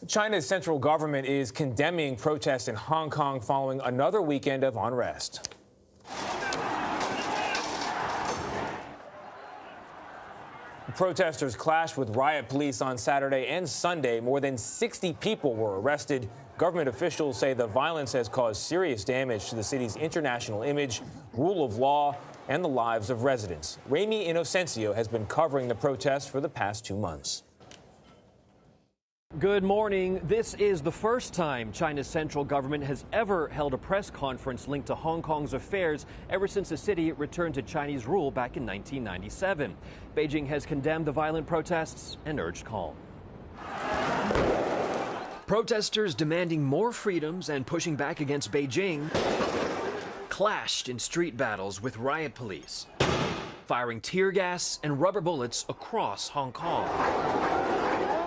China's central government is condemning protests in Hong Kong following another weekend of unrest. Protesters clashed with riot police on Saturday and Sunday. More than 60 people were arrested. Government officials say the violence has caused serious damage to the city's international image, rule of law, and the lives of residents. Ramy Inocencio has been covering the protests for the past 2 months. Good morning. This is the first time China's central government has ever held a press conference linked to Hong Kong's affairs ever since the city returned to Chinese rule back in 1997. Beijing has condemned the violent protests and urged calm. Protesters demanding more freedoms and pushing back against Beijing clashed in street battles with riot police, firing tear gas and rubber bullets across Hong Kong.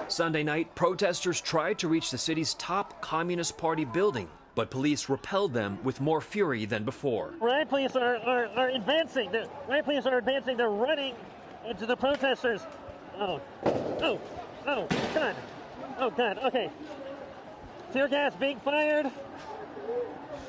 Sunday night, protesters tried to reach the city's top Communist Party building, but police repelled them with more fury than before. Riot police are advancing. Riot police are advancing. They're running into the protesters. God. Oh, God. Okay. Tear gas being fired.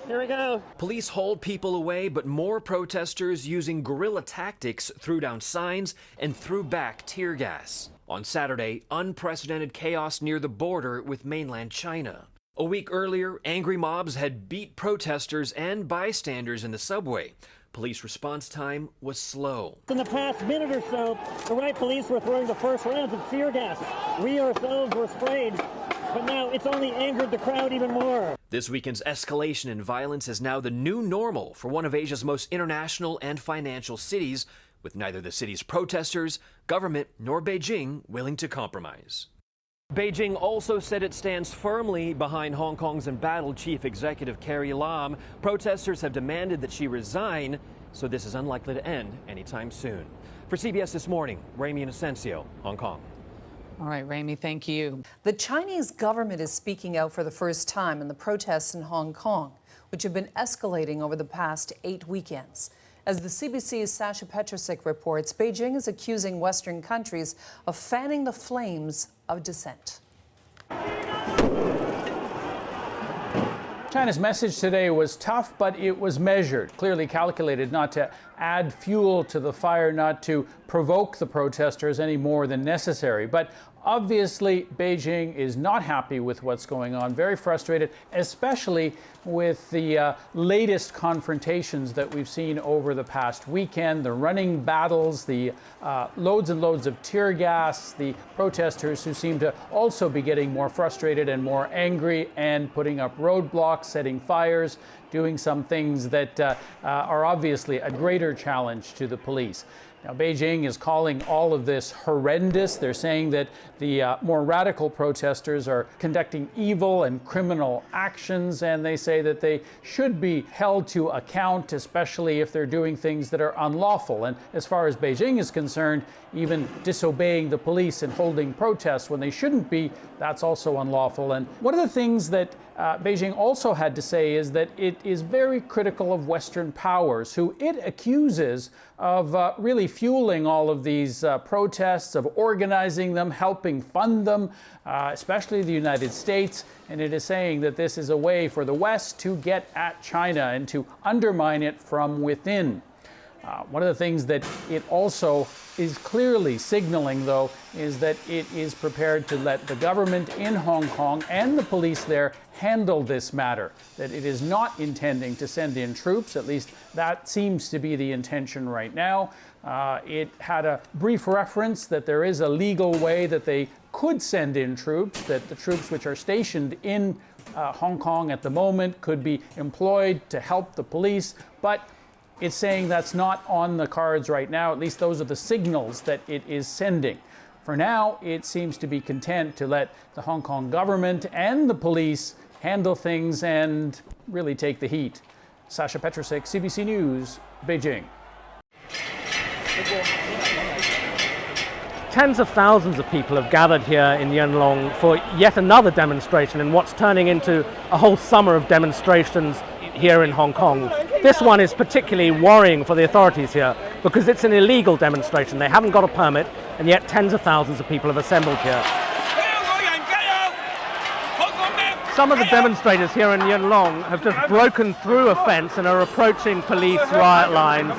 Here we go. Police hauled people away, but more protesters using guerrilla tactics threw down signs and threw back tear gas. On Saturday, unprecedented chaos near the border with mainland China. A week earlier, angry mobs had beat protesters and bystanders in the subway. Police response time was slow. In the past minute or so, the riot police were throwing the first rounds of tear gas. We ourselves were sprayed, but now it's only angered the crowd even more. This weekend's escalation in violence is now the new normal for one of Asia's most international and financial cities, with neither the city's protesters, government, nor Beijing willing to compromise. Beijing also said it stands firmly behind Hong Kong's embattled chief executive Carrie Lam. Protesters have demanded that she resign, so this is unlikely to end anytime soon. For CBS This Morning, Ramy Inocencio, Hong Kong. All right, Ramy, thank you. The Chinese government is speaking out for the first time in the protests in Hong Kong, which have been escalating over the past 8 weekends. As the CBC's Sasha Petrusik reports, Beijing is accusing Western countries of fanning the flames of dissent. China's message today was tough, but it was measured, clearly calculated not to add fuel to the fire, not to provoke the protesters any more than necessary. But obviously, Beijing is not happy with what's going on, very frustrated, especially with the latest confrontations that we've seen over the past weekend, the running battles, the loads and loads of tear gas, the protesters who seem to also be getting more frustrated and more angry and putting up roadblocks, setting fires, doing some things that are obviously a greater challenge to the police. Now, Beijing is calling all of this horrendous. They're saying that the more radical protesters are conducting evil and criminal actions, and they say that they should be held to account, especially if they're doing things that are unlawful. And as far as Beijing is concerned, even disobeying the police and holding protests when they shouldn't be, that's also unlawful. And one of the things that Beijing also had to say is that it is very critical of Western powers, who it accuses of really fueling all of these protests, of organizing them, helping fund them, especially the United States. And it is saying that this is a way for the West to get at China and to undermine it from within. One of the things that it also is clearly signaling, though, is that it is prepared to let the government in Hong Kong and the police there handle this matter, that it is not intending to send in troops. At least that seems to be the intention right now. It had a brief reference that there is a legal way that they could send in troops, that the troops which are stationed in Hong Kong at the moment could be employed to help the police, but it's saying that's not on the cards right now. At least those are the signals that it is sending. For now, it seems to be content to let the Hong Kong government and the police handle things and really take the heat. Sasha Petrusik, CBC News, Beijing. Tens of thousands of people have gathered here in Yuen Long for yet another demonstration in what's turning into a whole summer of demonstrations here in Hong Kong. This one is particularly worrying for the authorities here because it's an illegal demonstration. They haven't got a permit, and yet tens of thousands of people have assembled here. Some of the demonstrators here in Yunlong have just broken through a fence and are approaching police riot lines.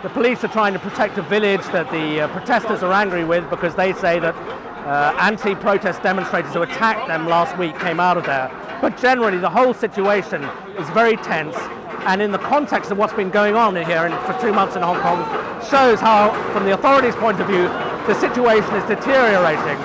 The police are trying to protect a village that the protesters are angry with because they say that anti-protest demonstrators who attacked them last week came out of there. But generally the whole situation is very tense, and in the context of what's been going on here for 2 months in Hong Kong shows how, from the authorities' point of view, the situation is deteriorating.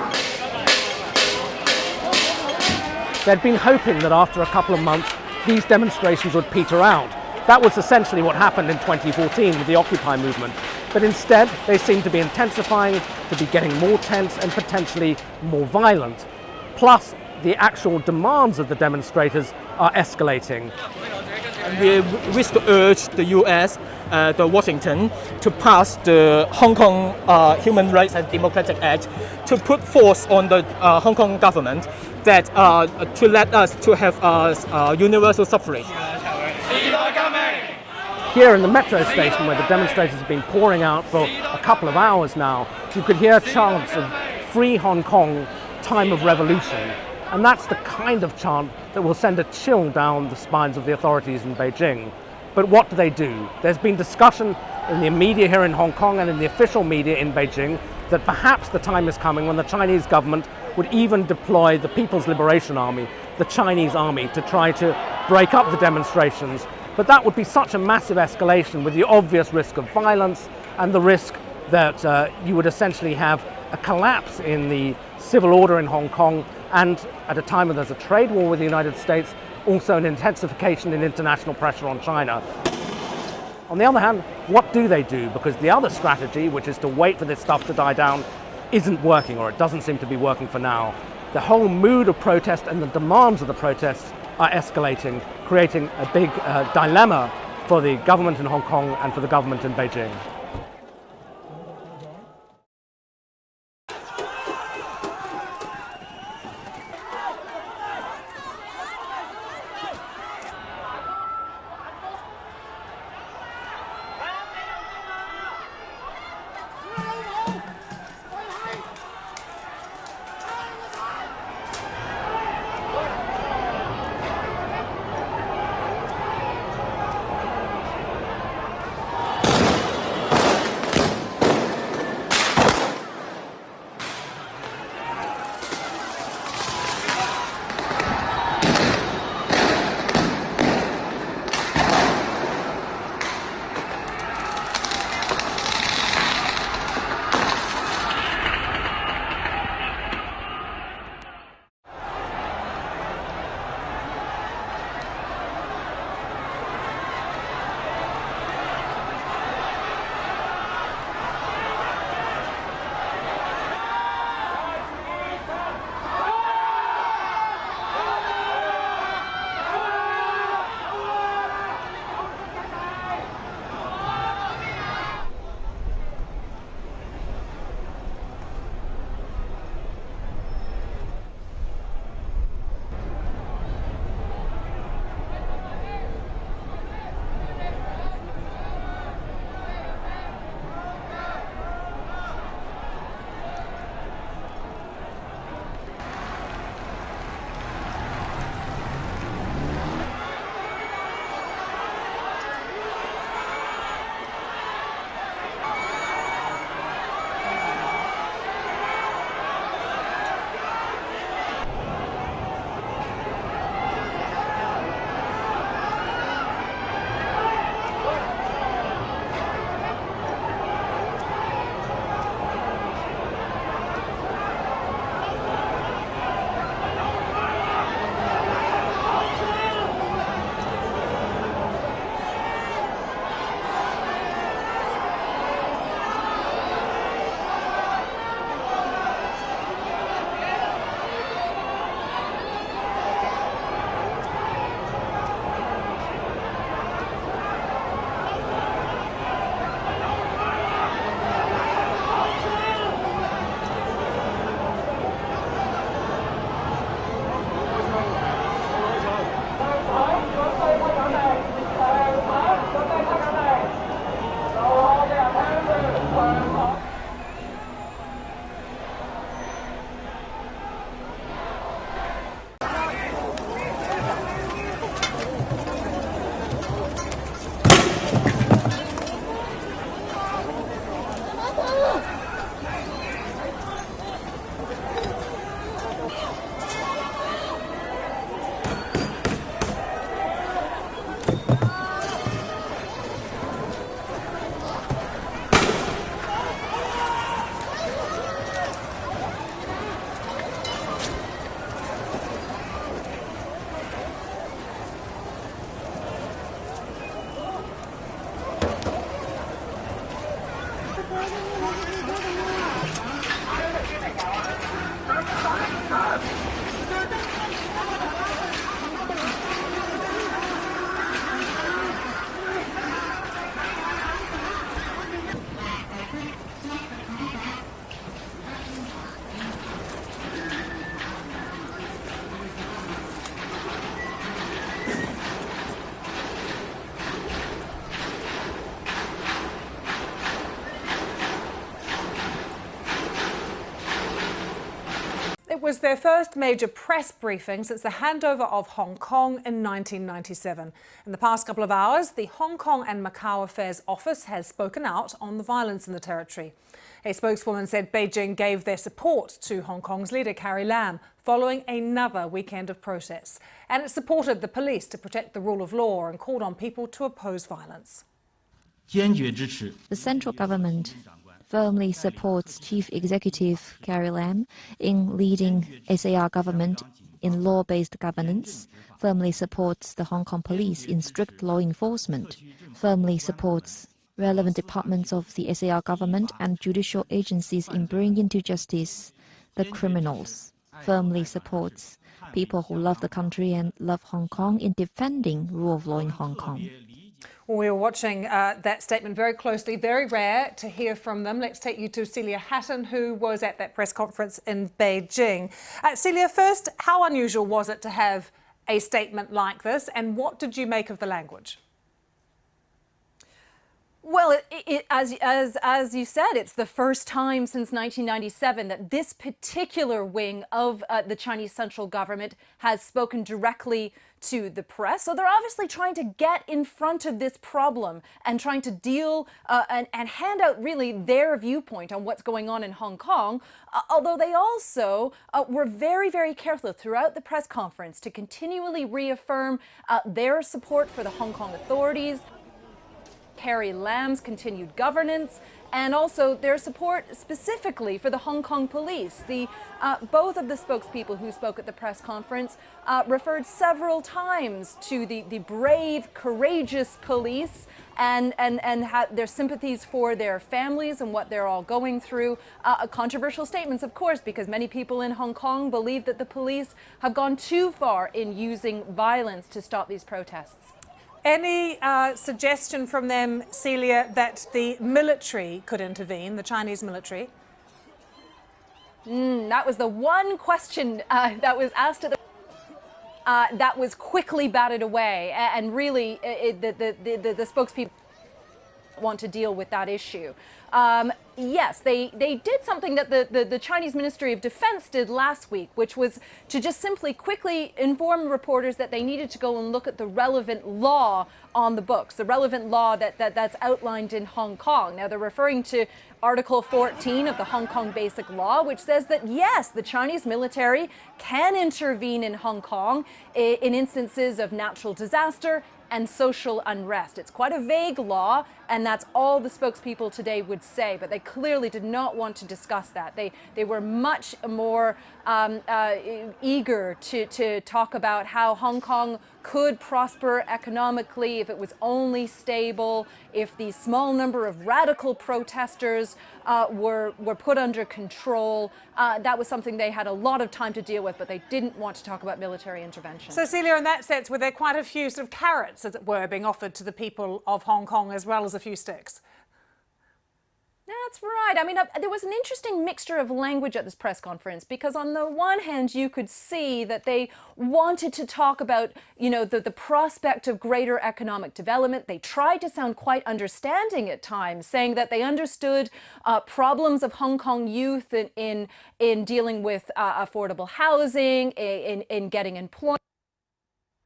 They'd been hoping that after a couple of months these demonstrations would peter out. That was essentially what happened in 2014 with the Occupy movement. But instead, they seem to be intensifying, to be getting more tense and potentially more violent. Plus, the actual demands of the demonstrators are escalating. We wish to urge the US, the Washington, to pass the Hong Kong Human Rights and Democratic Act to put force on the Hong Kong government that to let us to have universal suffrage. Here in the metro station, where the demonstrators have been pouring out for a couple of hours now, you could hear chants of "Free Hong Kong, time of revolution." And that's the kind of chant that will send a chill down the spines of the authorities in Beijing. But what do? There's been discussion in the media here in Hong Kong and in the official media in Beijing that perhaps the time is coming when the Chinese government would even deploy the People's Liberation Army, the Chinese army, to try to break up the demonstrations. But that would be such a massive escalation, with the obvious risk of violence and the risk that you would essentially have a collapse in the civil order in Hong Kong, and at a time when there's a trade war with the United States, also an intensification in international pressure on China. On the other hand, what do? Because the other strategy, which is to wait for this stuff to die down, isn't working, or it doesn't seem to be working for now. The whole mood of protest and the demands of the protests are escalating, creating a big dilemma for the government in Hong Kong and for the government in Beijing. was their first major press briefing since the handover of Hong Kong in 1997. In the past couple of hours, the Hong Kong and Macau Affairs Office has spoken out on the violence in the territory. A spokeswoman said Beijing gave their support to Hong Kong's leader, Carrie Lam, following another weekend of protests. And it supported the police to protect the rule of law and called on people to oppose violence. The central government firmly supports Chief Executive Carrie Lam in leading SAR government in law-based governance, firmly supports the Hong Kong police in strict law enforcement, firmly supports relevant departments of the SAR government and judicial agencies in bringing to justice the criminals, firmly supports people who love the country and love Hong Kong in defending rule of law in Hong Kong. We were watching that statement very closely. Very rare to hear from them. Let's take you to Celia Hatton, who was at that press conference in Beijing. Celia, first, how unusual was it to have a statement like this, and what did you make of the language? Well, as you said, it's the first time since 1997 that this particular wing of the Chinese central government has spoken directly to the press. So they're obviously trying to get in front of this problem and trying to deal and hand out really their viewpoint on what's going on in Hong Kong, although they also were very, very careful throughout the press conference to continually reaffirm their support for the Hong Kong authorities, Carrie Lam's continued governance, and also their support specifically for the Hong Kong police. Both of the spokespeople who spoke at the press conference referred several times to the brave, courageous police and had their sympathies for their families and what they're all going through. Controversial statements, of course, because many people in Hong Kong believe that the police have gone too far in using violence to stop these protests. Any suggestion from them, Celia, that the military could intervene, the Chinese military? That was the one question that was asked at the that was quickly batted away, and really the spokespeople want to deal with that issue. Yes, they did something that the Chinese Ministry of Defense did last week, which was to just simply quickly inform reporters that they needed to go and look at the relevant law on the books, the relevant law that's outlined in Hong Kong. Now, they're referring to Article 14 of the Hong Kong Basic Law, which says that, yes, the Chinese military can intervene in Hong Kong in instances of natural disaster and social unrest. It's quite a vague law, and that's all the spokespeople today would say, but they clearly did not want to discuss that. They were much more eager to talk about how Hong Kong could prosper economically if it was only stable, if the small number of radical protesters were put under control. That was something they had a lot of time to deal with, but they didn't want to talk about military intervention. So, Celia, in that sense, were there quite a few sort of carrots, as it were, being offered to the people of Hong Kong, as well as a few sticks? That's right. I mean, there was an interesting mixture of language at this press conference, because on the one hand, you could see that they wanted to talk about, you know, the prospect of greater economic development. They tried to sound quite understanding at times, saying that they understood problems of Hong Kong youth in dealing with affordable housing, in getting employment.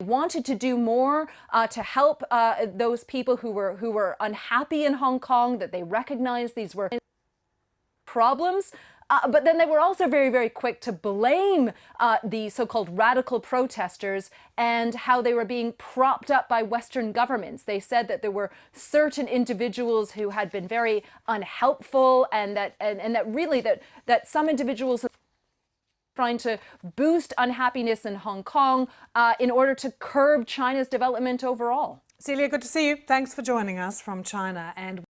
Wanted to do more to help those people who were unhappy in Hong Kong, that they recognized these were problems. But then they were also very, very quick to blame the so-called radical protesters and how they were being propped up by Western governments. They said that there were certain individuals who had been very unhelpful, and that really some individuals trying to boost unhappiness in Hong Kong in order to curb China's development overall. Celia, good to see you. Thanks for joining us from China. And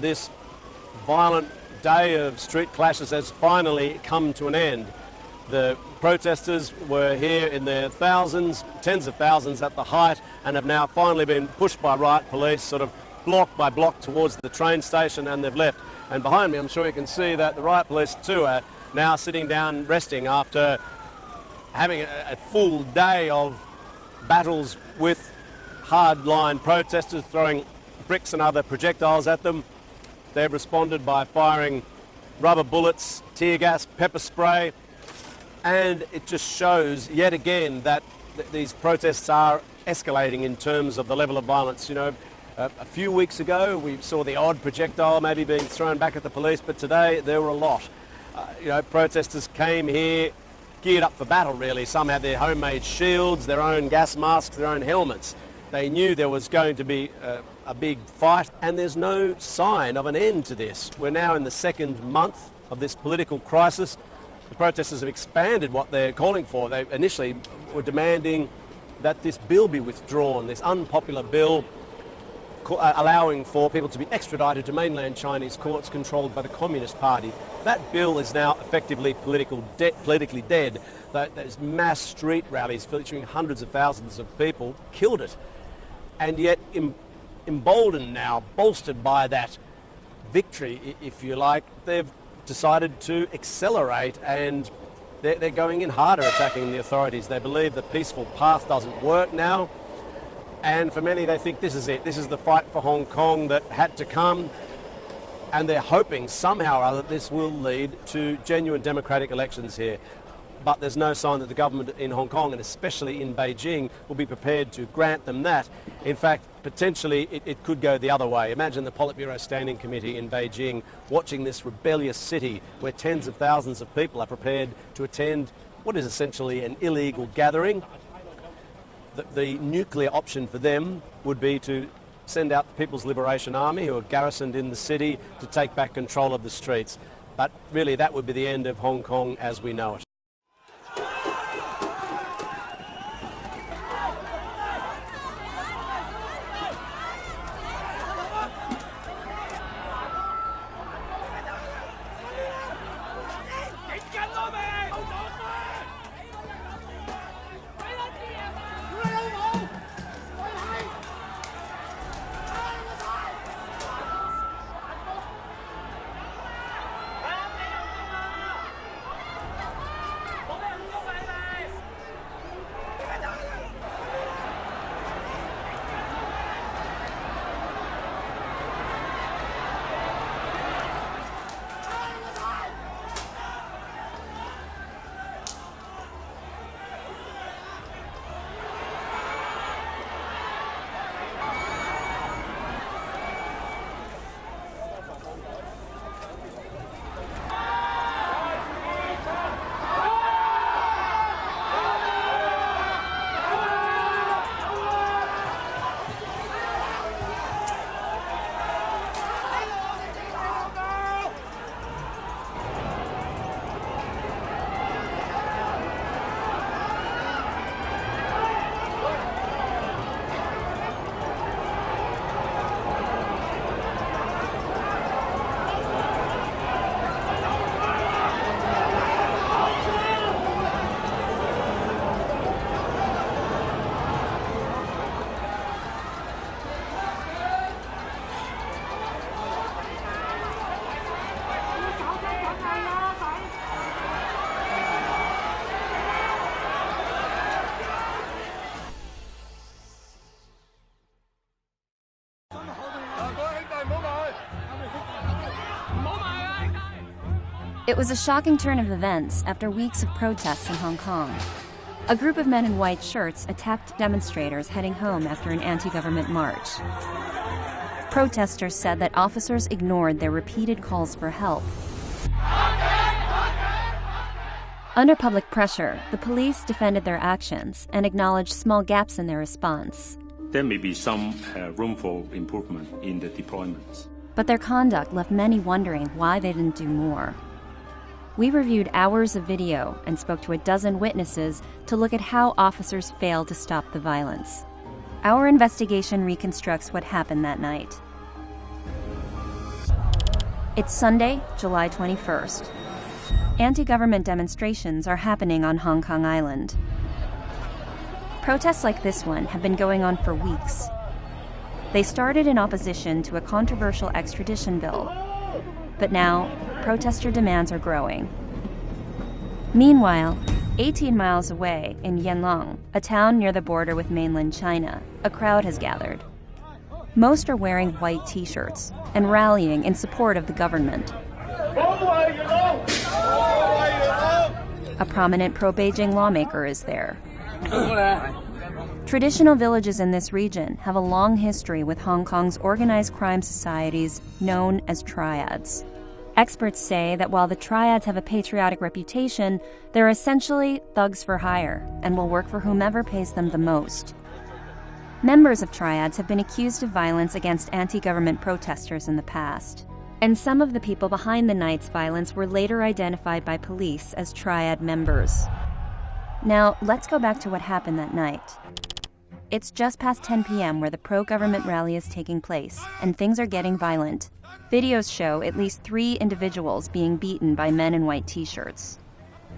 this violent day of street clashes has finally come to an end. The protesters were here in their thousands, tens of thousands at the height, and have now finally been pushed by riot police, sort of block by block towards the train station, and they've left. And behind me, I'm sure you can see that the riot police too are now sitting down resting after having a full day of battles with hardline protesters, throwing bricks and other projectiles at them. They've responded by firing rubber bullets, tear gas, pepper spray, and it just shows yet again that these protests are escalating in terms of the level of violence. You know, a few weeks ago we saw the odd projectile maybe being thrown back at the police, but today there were a lot. You know, protesters came here geared up for battle really. Some had their homemade shields, their own gas masks, their own helmets. They knew there was going to be a big fight, and there's no sign of an end to this. We're now in the second month of this political crisis. The protesters have expanded what they're calling for. They initially were demanding that this bill be withdrawn, this unpopular bill allowing for people to be extradited to mainland Chinese courts controlled by the Communist Party. That bill is now effectively politically dead. Those mass street rallies featuring hundreds of thousands of people killed it. And yet, emboldened now, bolstered by that victory, if you like, they've decided to accelerate, and they're going in harder, attacking the authorities. They believe the peaceful path doesn't work now, and for many they think this is it. This is the fight for Hong Kong that had to come, and they're hoping somehow or other this will lead to genuine democratic elections here. But there's no sign that the government in Hong Kong, and especially in Beijing, will be prepared to grant them that. In fact, potentially it could go the other way. Imagine the Politburo Standing Committee in Beijing watching this rebellious city where tens of thousands of people are prepared to attend what is essentially an illegal gathering. The nuclear option for them would be to send out the People's Liberation Army, who are garrisoned in the city, to take back control of the streets. But really that would be the end of Hong Kong as we know it. It was a shocking turn of events after weeks of protests in Hong Kong. A group of men in white shirts attacked demonstrators heading home after an anti-government march. Protesters said that officers ignored their repeated calls for help. Under public pressure, the police defended their actions and acknowledged small gaps in their response. There may be some room for improvement in the deployments. But their conduct left many wondering why they didn't do more. We reviewed hours of video and spoke to a dozen witnesses to look at how officers failed to stop the violence. Our investigation reconstructs what happened that night. It's Sunday, July 21st. Anti-government demonstrations are happening on Hong Kong Island. Protests like this one have been going on for weeks. They started in opposition to a controversial extradition bill. But now, protester demands are growing. Meanwhile, 18 miles away in Yanlong, a town near the border with mainland China, a crowd has gathered. Most are wearing white t-shirts and rallying in support of the government. A prominent pro-Beijing lawmaker is there. Traditional villages in this region have a long history with Hong Kong's organized crime societies known as triads. Experts say that while the triads have a patriotic reputation, they're essentially thugs for hire and will work for whomever pays them the most. Members of triads have been accused of violence against anti-government protesters in the past. And some of the people behind the night's violence were later identified by police as triad members. Now, let's go back to what happened that night. It's just past 10 p.m. where the pro-government rally is taking place, and things are getting violent. Videos show at least 3 individuals being beaten by men in white t-shirts.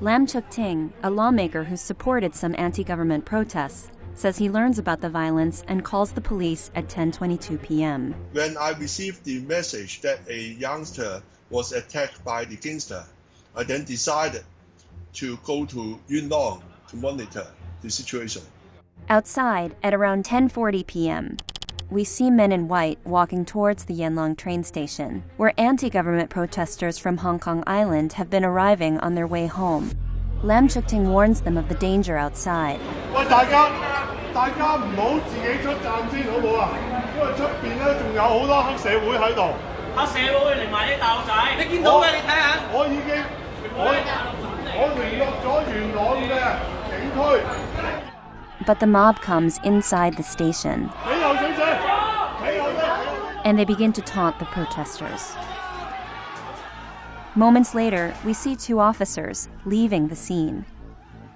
Lam Chuk Ting, a lawmaker who supported some anti-government protests, says he learns about the violence and calls the police at 10:22 p.m. When I received the message that a youngster was attacked by the gangster, I then decided to go to Yuen Long to monitor the situation. Outside, at around 10:40 p.m., we see men in white walking towards the Yanlong train station, where anti-government protesters from Hong Kong Island have been arriving on their way home. Lam Chuk Ting warns them of the danger outside. But the mob comes inside the station, and they begin to taunt the protesters. Moments later, we see 2 officers leaving the scene.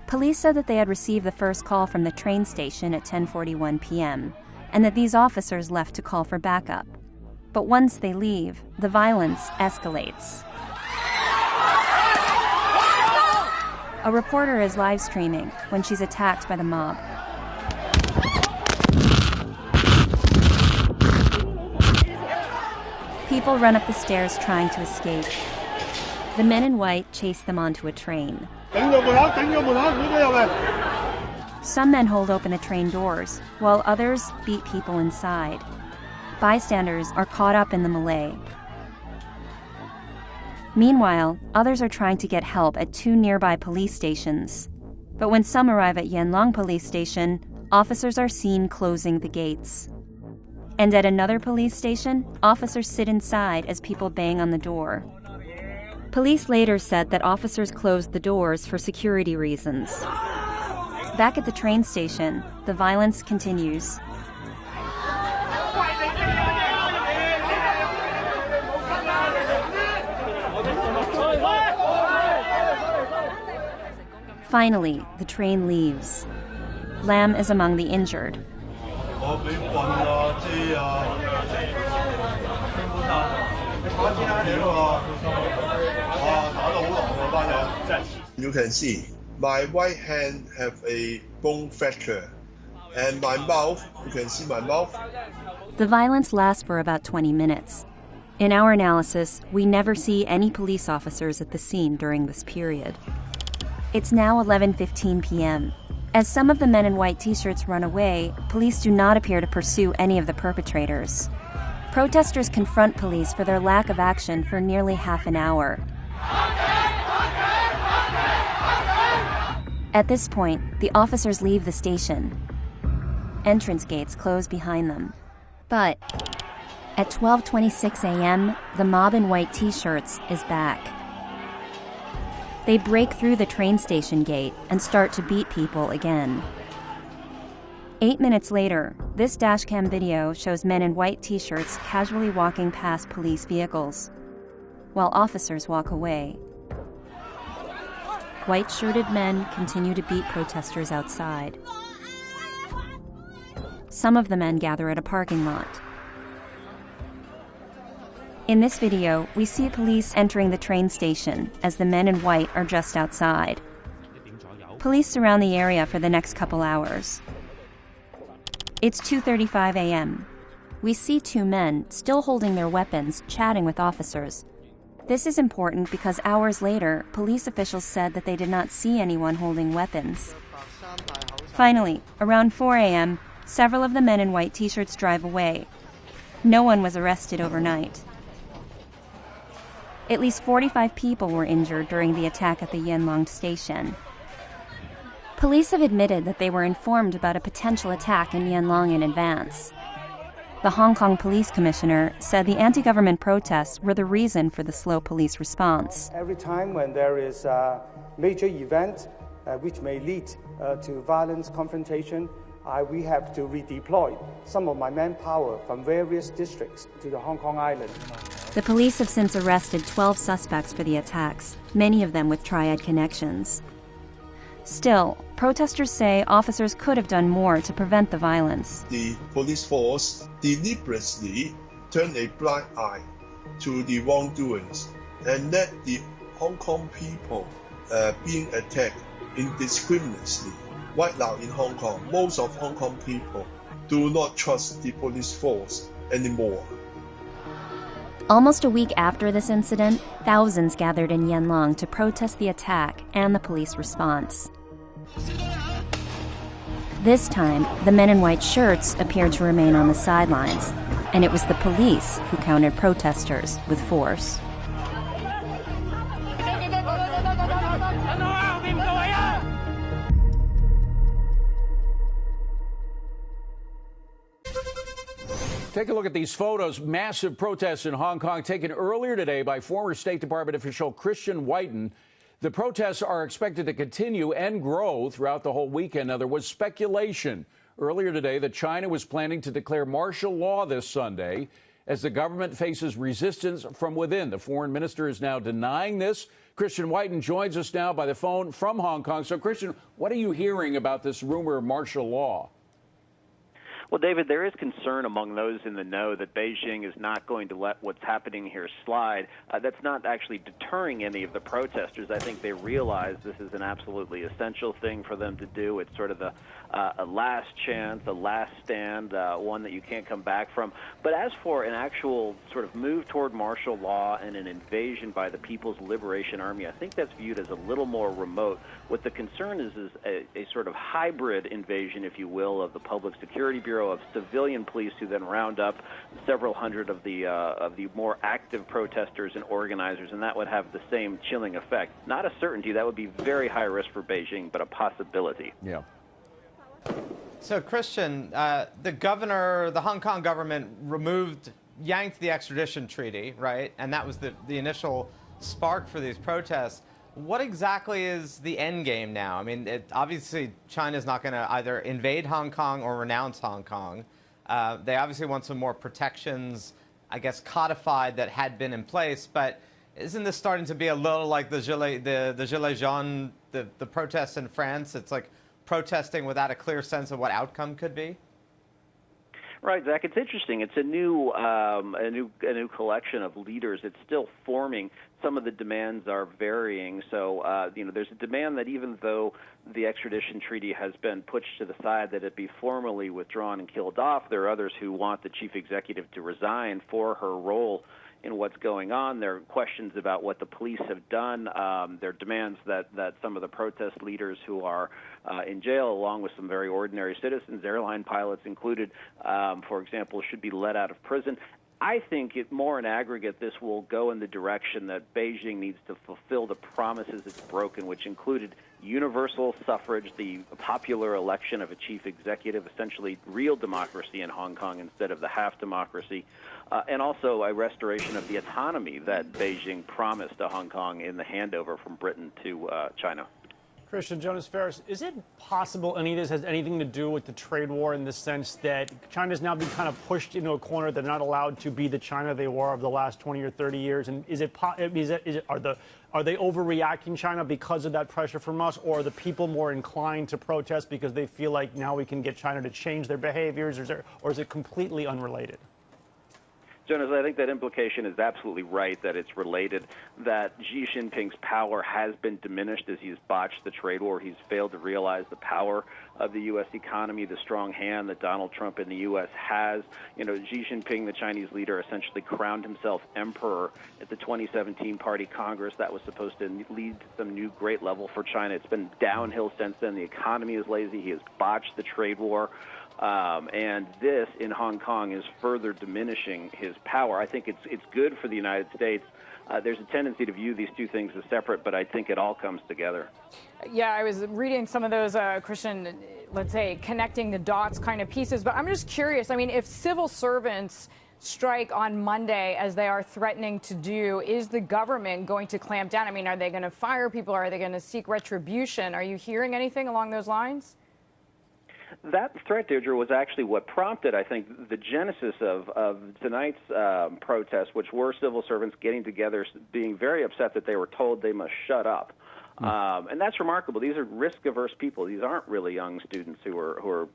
Police said that they had received the first call from the train station at 10:41 p.m., and that these officers left to call for backup. But once they leave, the violence escalates. A reporter is live streaming when she's attacked by the mob. People run up the stairs trying to escape. The men in white chase them onto a train. Some men hold open the train doors, while others beat people inside. Bystanders are caught up in the melee. Meanwhile, others are trying to get help at 2 nearby police stations. But when some arrive at Yanlong police station, officers are seen closing the gates. And at another police station, officers sit inside as people bang on the door. Police later said that officers closed the doors for security reasons. Back at the train station, the violence continues. Finally, the train leaves. Lam is among the injured. You can see my right hand have a bone fracture, and my mouth, you can see my mouth. The violence lasts for about 20 minutes. In our analysis, we never see any police officers at the scene during this period. It's now 11:15 p.m. As some of the men in white t-shirts run away, police do not appear to pursue any of the perpetrators. Protesters confront police for their lack of action for nearly half an hour. At this point, the officers leave the station. Entrance gates close behind them. But at 12:26 a.m., the mob in white t-shirts is back. They break through the train station gate and start to beat people again. 8 minutes later, this dashcam video shows men in white t-shirts casually walking past police vehicles, while officers walk away. White-shirted men continue to beat protesters outside. Some of the men gather at a parking lot. In this video, we see police entering the train station as the men in white are just outside. Police surround the area for the next couple hours. It's 2:35 a.m. We see two men, still holding their weapons, chatting with officers. This is important because hours later, police officials said that they did not see anyone holding weapons. Finally, around 4 a.m., several of the men in white t-shirts drive away. No one was arrested overnight. At least 45 people were injured during the attack at the Yanlong station. Police have admitted that they were informed about a potential attack in Yanlong in advance. The Hong Kong Police Commissioner said the anti-government protests were the reason for the slow police response. Every time when there is a major event which may lead to violence, confrontation, we have to redeploy some of my manpower from various districts to the Hong Kong island. The police have since arrested 12 suspects for the attacks, many of them with triad connections. Still, protesters say officers could have done more to prevent the violence. The police force deliberately turned a blind eye to the wrongdoings and let the Hong Kong people being attacked indiscriminately. Right now in Hong Kong, most of Hong Kong people do not trust the police force anymore. Almost a week after this incident, thousands gathered in Yanlong to protest the attack and the police response. This time, the men in white shirts appeared to remain on the sidelines, and it was the police who countered protesters with force. Take a look at these photos. Massive protests in Hong Kong taken earlier today by former State Department official Christian Whiten. The protests are expected to continue and grow throughout the whole weekend. Now, there was speculation earlier today that China was planning to declare martial law this Sunday as the government faces resistance from within. The foreign minister is now denying this. Christian Whiten joins us now by the phone from Hong Kong. So, Christian, what are you hearing about this rumor of martial law? Well, David, there is concern among those in the know that Beijing is not going to let what's happening here slide. That's not actually deterring any of the protesters. I think they realize this is an absolutely essential thing for them to do. It's sort of a last chance, a last stand, one that you can't come back from. But as for an actual sort of move toward martial law and an invasion by the People's Liberation Army, I think that's viewed as a little more remote. What the concern is a sort of hybrid invasion, if you will, of the Public Security Bureau, of civilian police who then round up several hundred of the more active protesters and organizers, and that would have the same chilling effect. Not a certainty. That would be very high risk for Beijing, but a possibility. Yeah. So, Christian, the Hong Kong government yanked the extradition treaty, right? And that was the initial spark for these protests. What exactly is the end game now? I mean, obviously, China's not going to either invade Hong Kong or renounce Hong Kong. They obviously want some more protections, I guess, codified that had been in place. But isn't this starting to be a little like the Gilets jaunes, the protests in France? It's like protesting without a clear sense of what outcome could be? Right, Zach. It's interesting. It's a new collection of leaders. It's still forming. Some of the demands are varying. So, there's a demand that even though the extradition treaty has been pushed to the side, that it be formally withdrawn and killed off. There are others who want the chief executive to resign for her role in what's going on. There are questions about what the police have done. There are demands that some of the protest leaders who are in jail, along with some very ordinary citizens, airline pilots included, for example, should be let out of prison. I think more in aggregate, this will go in the direction that Beijing needs to fulfill the promises it's broken, which included universal suffrage, the popular election of a chief executive, essentially real democracy in Hong Kong instead of the half democracy, and also a restoration of the autonomy that Beijing promised to Hong Kong in the handover from Britain to China. Christian, Jonas Ferris, is it possible any of this has anything to do with the trade war in the sense that China's now been kind of pushed into a corner? They're not allowed to be the China they were of the last 20 or 30 years. And are they overreacting, China, because of that pressure from us? Or are the people more inclined to protest because they feel like now we can get China to change their behaviors? Or is it completely unrelated? Jonas, I think that implication is absolutely right, that it's related, that Xi Jinping's power has been diminished as he's botched the trade war. He's failed to realize the power of the U.S. economy, the strong hand that Donald Trump in the U.S. has. You know, Xi Jinping, the Chinese leader, essentially crowned himself emperor at the 2017 Party Congress. That was supposed to lead to some new great level for China. It's been downhill since then. The economy is lazy. He has botched the trade war. And this in Hong Kong is further diminishing his power. I think it's good for the United States. There's a tendency to view these two things as separate, but I think it all comes together. Yeah, I was reading some of those, Christian, let's say, connecting the dots kind of pieces. But I'm just curious. I mean, if civil servants strike on Monday, as they are threatening to do, is the government going to clamp down? I mean, are they going to fire people? Are they going to seek retribution? Are you hearing anything along those lines? That threat, Deirdre, was actually what prompted, I think, the genesis of tonight's protest, which were civil servants getting together, being very upset that they were told they must shut up. And that's remarkable. These are risk-averse people. These aren't really young students who are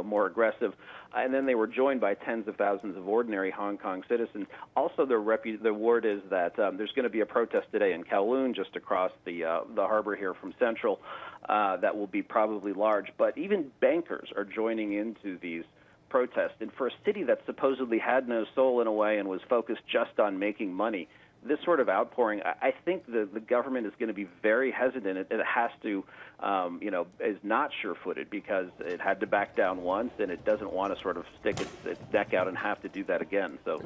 more aggressive. And then they were joined by tens of thousands of ordinary Hong Kong citizens. Also, the word is that there's going to be a protest today in Kowloon, just across the harbor here from Central, that will be probably large. But even bankers are joining into these protests. And for a city that supposedly had no soul in a way and was focused just on making money, this sort of outpouring, I think the government is going to be very hesitant. It has to, is not sure-footed because it had to back down once, and it doesn't want to sort of stick its neck out and have to do that again. So,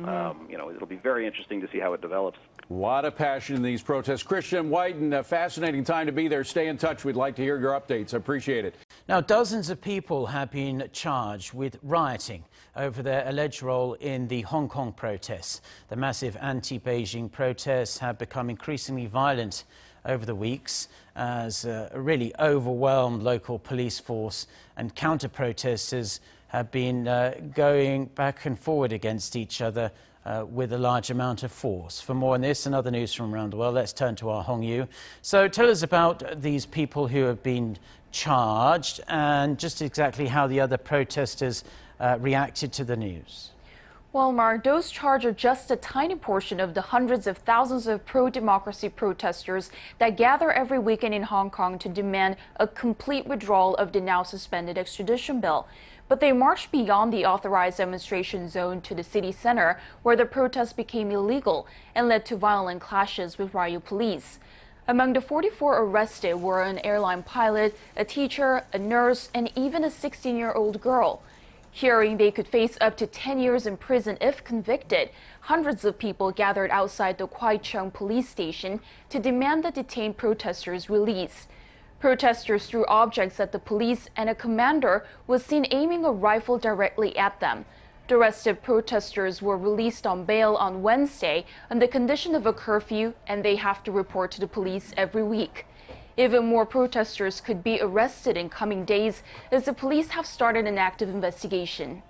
it'll be very interesting to see how it develops. A lot of passion in these protests. Christian Whiten, a fascinating time to be there. Stay in touch. We'd like to hear your updates. I appreciate it. Now, dozens of people have been charged with rioting over their alleged role in the Hong Kong protests. The massive anti-Beijing protests have become increasingly violent over the weeks as a really overwhelmed local police force and counter-protesters have been going back and forward against each other with a large amount of force. For more on this and other news from around the world, let's turn to our Hong Yu. So tell us about these people who have been charged and just exactly how the other protesters reacted to the news. Well, Mark, those charged are just a tiny portion of the hundreds of thousands of pro-democracy protesters that gather every weekend in Hong Kong to demand a complete withdrawal of the now suspended extradition bill. But they marched beyond the authorized demonstration zone to the city center, where the protests became illegal and led to violent clashes with riot police. Among the 44 arrested were an airline pilot, a teacher, a nurse, and even a 16-year-old girl. Hearing they could face up to 10 years in prison if convicted, hundreds of people gathered outside the Kwai Chung police station to demand the detained protesters' release. Protesters threw objects at the police, and a commander was seen aiming a rifle directly at them. The arrested protesters were released on bail on Wednesday on the condition of a curfew, and they have to report to the police every week. Even more protesters could be arrested in coming days as the police have started an active investigation.